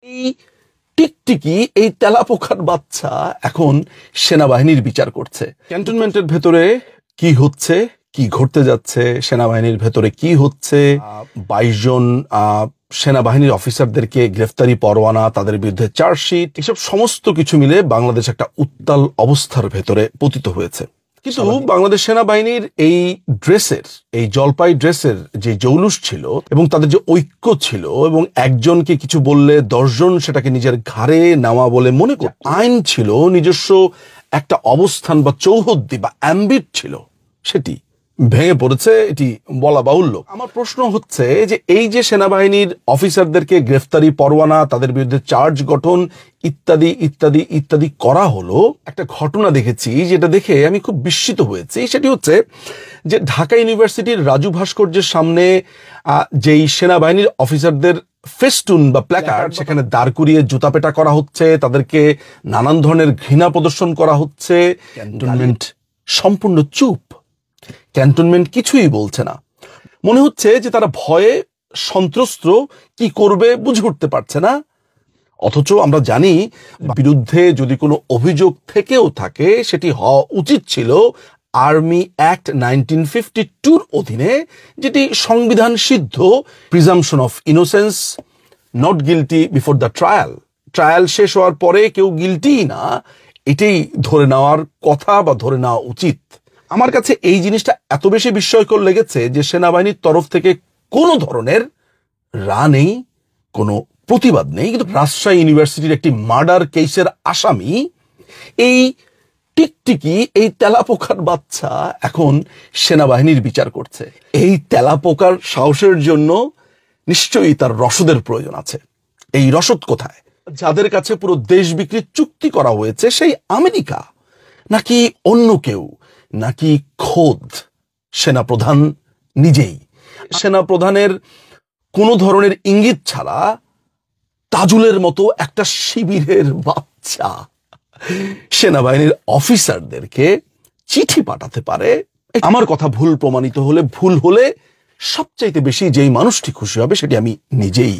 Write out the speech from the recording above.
এই টিকটিকি এই তেলাপোকার বাচ্চা এখন সেনাবাহিনীর বিচার করছে। ক্যান্টনমেন্টের ভেতরে কি হচ্ছে, কি ঘটতে যাচ্ছে, সেনাবাহিনীর ভেতরে কি হচ্ছে, 22 জন সেনাবাহিনীর অফিসারদেরকে গ্রেফতারি পরোয়ানা, তাদের বিরুদ্ধে চার্জশিট, এসব সমস্ত কিছু মিলে বাংলাদেশ একটা উত্তাল অবস্থার ভেতরে পতিত হয়েছে। কিন্তু বাংলাদেশ সেনাবাহিনীর এই ড্রেসের, এই জলপাই ড্রেসের যে জৌলুস ছিল এবং তাদের যে ঐক্য ছিল, এবং একজনকে কিছু বললে 10 জন সেটাকে নিজের ঘাড়ে নেওয়া বলে মনে করত, আইন ছিল, নিজস্ব একটা অবস্থান বা চৌহদ্দি বা অ্যাম্বিট ছিল, সেটি ভেঙে পড়েছে, এটি বলা বাহুল্য। আমার প্রশ্ন হচ্ছে যে এই যে সেনাবাহিনীর অফিসারদেরকে গ্রেফতারি পরোয়ানা, তাদের বিরুদ্ধে চার্জ গঠন ইত্যাদি ইত্যাদি ইত্যাদি করা হলো, একটা ঘটনা দেখেছি যেটা দেখে আমি খুব বিস্মিত হয়েছি। সেটি হচ্ছে যে ঢাকা ইউনিভার্সিটির রাজু ভাস্কর্যের সামনে যেই সেনাবাহিনীর অফিসারদের ফেস্টুন বা প্ল্যাকার্ড সেখানে দাঁড় করিয়ে জুতাপেটা করা হচ্ছে, তাদেরকে নানান ধরনের ঘৃণা প্রদর্শন করা হচ্ছে। ক্যান্টনমেন্ট সম্পূর্ণ চুপ, ক্যান্টনমেন্ট কিছুই বলছে না। মনে হচ্ছে যে তারা ভয়ে সন্ত্রস্ত, কি করবে বুঝে উঠতে পারছে না। অথচ আমরা জানি বিরুদ্ধে যদি কোনো অভিযোগ থেকেও থাকে সেটি হওয়া উচিত ছিল আর্মি অ্যাক্ট 1952 অধীনে, যেটি সংবিধান সিদ্ধ presumption of innocence, not guilty before the trial. Trial শেষ হওয়ার পরে কেউ গিলটি না, এটাই ধরে নেওয়ার কথা বা ধরে নেওয়া উচিত। আমার কাছে এই জিনিসটা এত বেশি বিস্ময়কর লেগেছে যে সেনাবাহিনীর তরফ থেকে কোনো ধরনের রা নেই, কোনো প্রতিবাদ নেই। কিন্তু রাজশাহী ইউনিভার্সিটির একটি মার্ডার কেসের আসামি এই টিকটিকি, এই তেলাপোকার বাচ্চা এখন সেনাবাহিনীর বিচার করছে। এই তেলাপোকার সাহসের জন্য নিশ্চয়ই তার রসদের প্রয়োজন আছে। এই রসদ কোথায়? যাদের কাছে পুরো দেশ বিক্রির চুক্তি করা হয়েছে, সেই আমেরিকা নাকি অন্য কেউ, নাকি খোদ সেনাপ্রধান নিজেই? সেনাপ্রধানের কোনো ধরনের ইঙ্গিত ছাড়া তাজুলের মতো একটা শিবিরের বাচ্চা সেনাবাহিনীর অফিসারদেরকে চিঠি পাঠাতে পারে। আমার কথা ভুল প্রমাণিত হলে, ভুল হলে সবচাইতে বেশি যেই মানুষটি খুশি হবে সেটি আমি নিজেই।